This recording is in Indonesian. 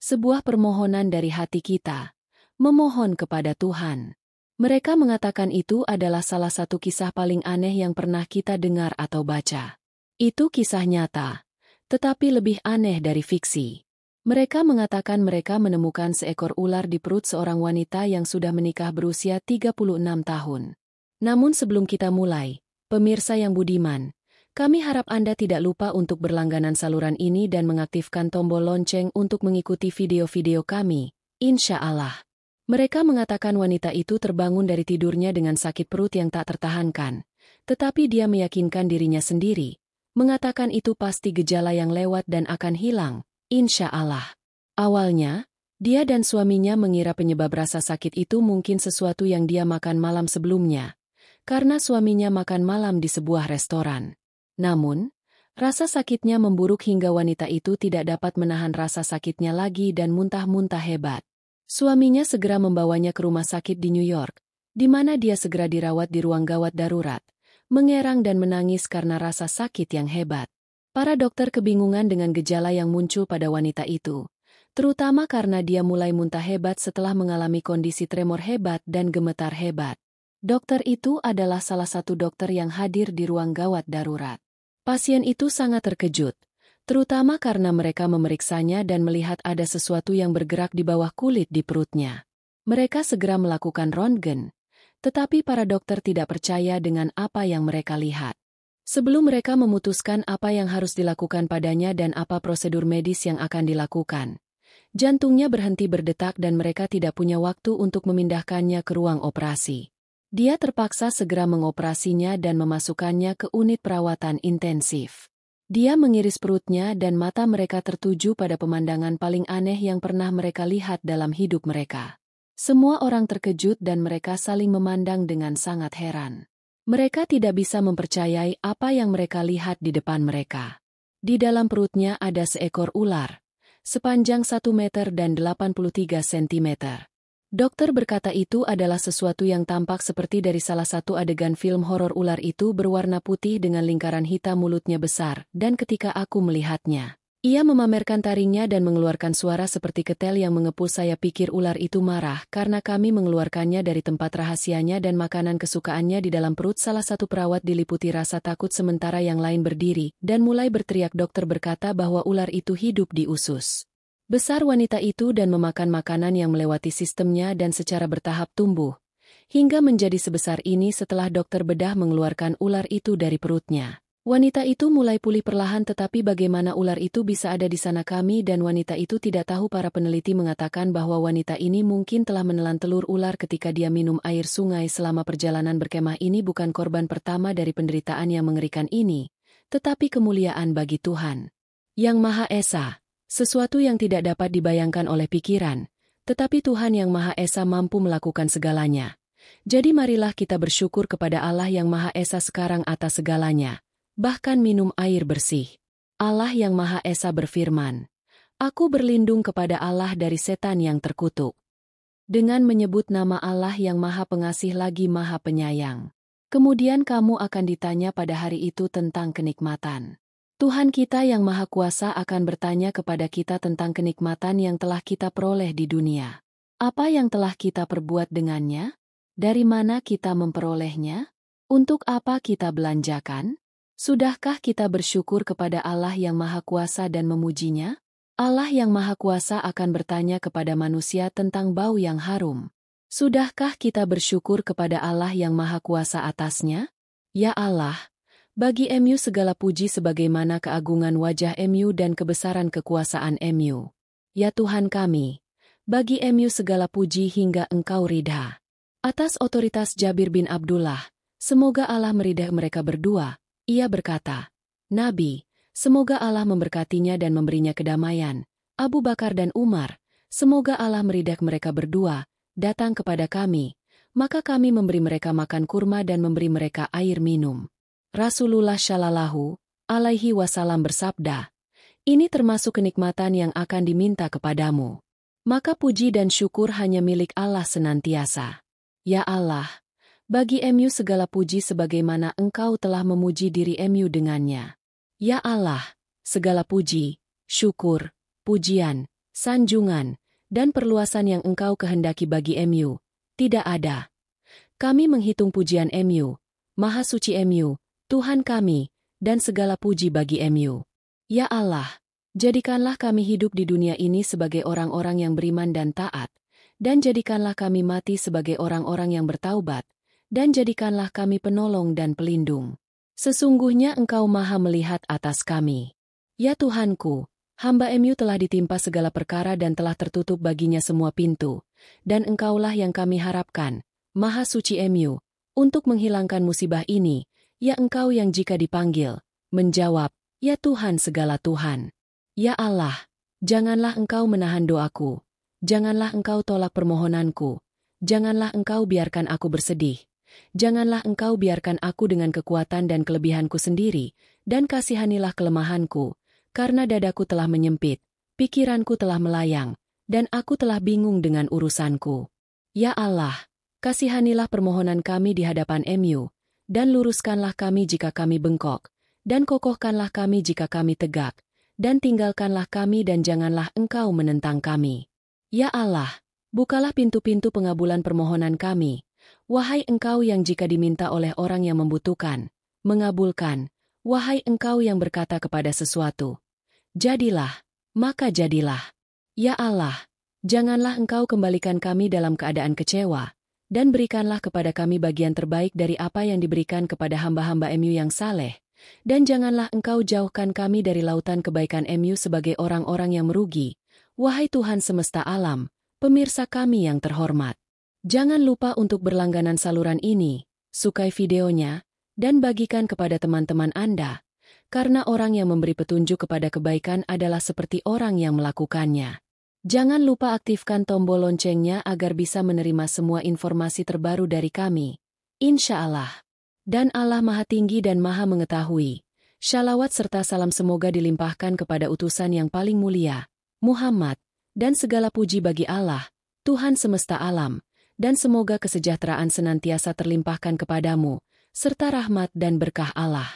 Sebuah permohonan dari hati kita, memohon kepada Tuhan. Mereka mengatakan itu adalah salah satu kisah paling aneh yang pernah kita dengar atau baca. Itu kisah nyata, tetapi lebih aneh dari fiksi. Mereka mengatakan mereka menemukan seekor ular di perut seorang wanita yang sudah menikah berusia 36 tahun. Namun sebelum kita mulai, pemirsa yang budiman, kami harap Anda tidak lupa untuk berlangganan saluran ini dan mengaktifkan tombol lonceng untuk mengikuti video-video kami, insya Allah. Mereka mengatakan wanita itu terbangun dari tidurnya dengan sakit perut yang tak tertahankan, tetapi dia meyakinkan dirinya sendiri, mengatakan itu pasti gejala yang lewat dan akan hilang, insya Allah. Awalnya, dia dan suaminya mengira penyebab rasa sakit itu mungkin sesuatu yang dia makan malam sebelumnya, karena suaminya makan malam di sebuah restoran. Namun, rasa sakitnya memburuk hingga wanita itu tidak dapat menahan rasa sakitnya lagi dan muntah-muntah hebat. Suaminya segera membawanya ke rumah sakit di New York, di mana dia segera dirawat di ruang gawat darurat, mengerang dan menangis karena rasa sakit yang hebat. Para dokter kebingungan dengan gejala yang muncul pada wanita itu, terutama karena dia mulai muntah hebat setelah mengalami kondisi tremor hebat dan gemetar hebat. Dokter itu adalah salah satu dokter yang hadir di ruang gawat darurat. Pasien itu sangat terkejut, terutama karena mereka memeriksanya dan melihat ada sesuatu yang bergerak di bawah kulit di perutnya. Mereka segera melakukan röntgen, tetapi para dokter tidak percaya dengan apa yang mereka lihat. Sebelum mereka memutuskan apa yang harus dilakukan padanya dan apa prosedur medis yang akan dilakukan, jantungnya berhenti berdetak dan mereka tidak punya waktu untuk memindahkannya ke ruang operasi. Dia terpaksa segera mengoperasinya dan memasukkannya ke unit perawatan intensif. Dia mengiris perutnya dan mata mereka tertuju pada pemandangan paling aneh yang pernah mereka lihat dalam hidup mereka. Semua orang terkejut dan mereka saling memandang dengan sangat heran. Mereka tidak bisa mempercayai apa yang mereka lihat di depan mereka. Di dalam perutnya ada seekor ular, sepanjang 1 meter dan 83 sentimeter. Dokter berkata itu adalah sesuatu yang tampak seperti dari salah satu adegan film horor. Ular itu berwarna putih dengan lingkaran hitam, mulutnya besar, dan ketika aku melihatnya, ia memamerkan taringnya dan mengeluarkan suara seperti ketel yang mengepul. Saya pikir ular itu marah karena kami mengeluarkannya dari tempat rahasianya dan makanan kesukaannya di dalam perut salah satu perawat. Diliputi rasa takut sementara yang lain berdiri dan mulai berteriak. Dokter berkata bahwa ular itu hidup di usus besar wanita itu dan memakan makanan yang melewati sistemnya dan secara bertahap tumbuh, hingga menjadi sebesar ini. Setelah dokter bedah mengeluarkan ular itu dari perutnya, wanita itu mulai pulih perlahan. Tetapi bagaimana ular itu bisa ada di sana kami dan wanita itu tidak tahu. Para peneliti mengatakan bahwa wanita ini mungkin telah menelan telur ular ketika dia minum air sungai selama perjalanan berkemah. Ini bukan korban pertama dari penderitaan yang mengerikan ini, tetapi kemuliaan bagi Tuhan Yang Maha Esa. Sesuatu yang tidak dapat dibayangkan oleh pikiran, tetapi Tuhan Yang Maha Esa mampu melakukan segalanya. Jadi marilah kita bersyukur kepada Allah Yang Maha Esa sekarang atas segalanya, bahkan minum air bersih. Allah Yang Maha Esa berfirman, "Aku berlindung kepada Allah dari setan yang terkutuk." Dengan menyebut nama Allah Yang Maha Pengasih lagi Maha Penyayang. Kemudian kamu akan ditanya pada hari itu tentang kenikmatan. Tuhan kita Yang Maha Kuasa akan bertanya kepada kita tentang kenikmatan yang telah kita peroleh di dunia. Apa yang telah kita perbuat dengannya? Dari mana kita memperolehnya? Untuk apa kita belanjakan? Sudahkah kita bersyukur kepada Allah Yang Maha Kuasa dan memujinya? Allah Yang Maha Kuasa akan bertanya kepada manusia tentang bau yang harum. Sudahkah kita bersyukur kepada Allah Yang Maha Kuasa atasnya? Ya Allah, bagi MU segala puji sebagaimana keagungan wajah MU dan kebesaran kekuasaan MU. Ya Tuhan kami, bagi MU segala puji hingga Engkau ridha. Atas otoritas Jabir bin Abdullah, semoga Allah meridai mereka berdua. Ia berkata, Nabi, semoga Allah memberkatinya dan memberinya kedamaian. Abu Bakar dan Umar, semoga Allah meridai mereka berdua, datang kepada kami, maka kami memberi mereka makan kurma dan memberi mereka air minum. Rasulullah Shallallahu Alaihi Wasallam bersabda, ini termasuk kenikmatan yang akan diminta kepadamu. Maka puji dan syukur hanya milik Allah senantiasa. Ya Allah, bagi MU segala puji sebagaimana Engkau telah memuji diri MU dengannya. Ya Allah, segala puji, syukur, pujian, sanjungan, dan perluasan yang Engkau kehendaki bagi MU. Tidak ada. Kami menghitung pujian MU, Maha Suci MU, Tuhan kami, dan segala puji bagi MU. Ya Allah, jadikanlah kami hidup di dunia ini sebagai orang-orang yang beriman dan taat, dan jadikanlah kami mati sebagai orang-orang yang bertaubat, dan jadikanlah kami penolong dan pelindung. Sesungguhnya Engkau Maha melihat atas kami. Ya Tuhanku, hamba MU telah ditimpa segala perkara dan telah tertutup baginya semua pintu, dan Engkaulah yang kami harapkan, Maha Suci MU, untuk menghilangkan musibah ini, ya Engkau yang jika dipanggil, menjawab, ya Tuhan segala Tuhan. Ya Allah, janganlah Engkau menahan doaku, janganlah Engkau tolak permohonanku, janganlah Engkau biarkan aku bersedih, janganlah Engkau biarkan aku dengan kekuatan dan kelebihanku sendiri, dan kasihanilah kelemahanku, karena dadaku telah menyempit, pikiranku telah melayang, dan aku telah bingung dengan urusanku. Ya Allah, kasihanilah permohonan kami di hadapan MU, dan luruskanlah kami jika kami bengkok, dan kokohkanlah kami jika kami tegak, dan tinggalkanlah kami dan janganlah Engkau menentang kami. Ya Allah, bukalah pintu-pintu pengabulan permohonan kami, wahai Engkau yang jika diminta oleh orang yang membutuhkan, mengabulkan, wahai Engkau yang berkata kepada sesuatu, jadilah, maka jadilah. Ya Allah, janganlah Engkau kembalikan kami dalam keadaan kecewa, dan berikanlah kepada kami bagian terbaik dari apa yang diberikan kepada hamba-hamba MU yang saleh, dan janganlah Engkau jauhkan kami dari lautan kebaikan MU sebagai orang-orang yang merugi. Wahai Tuhan semesta alam, pemirsa kami yang terhormat, jangan lupa untuk berlangganan saluran ini, sukai videonya, dan bagikan kepada teman-teman Anda, karena orang yang memberi petunjuk kepada kebaikan adalah seperti orang yang melakukannya. Jangan lupa aktifkan tombol loncengnya agar bisa menerima semua informasi terbaru dari kami. Insya Allah. Dan Allah Maha Tinggi dan Maha Mengetahui. Shalawat serta salam semoga dilimpahkan kepada utusan yang paling mulia, Muhammad, dan segala puji bagi Allah, Tuhan semesta alam, dan semoga kesejahteraan senantiasa terlimpahkan kepadamu, serta rahmat dan berkah Allah.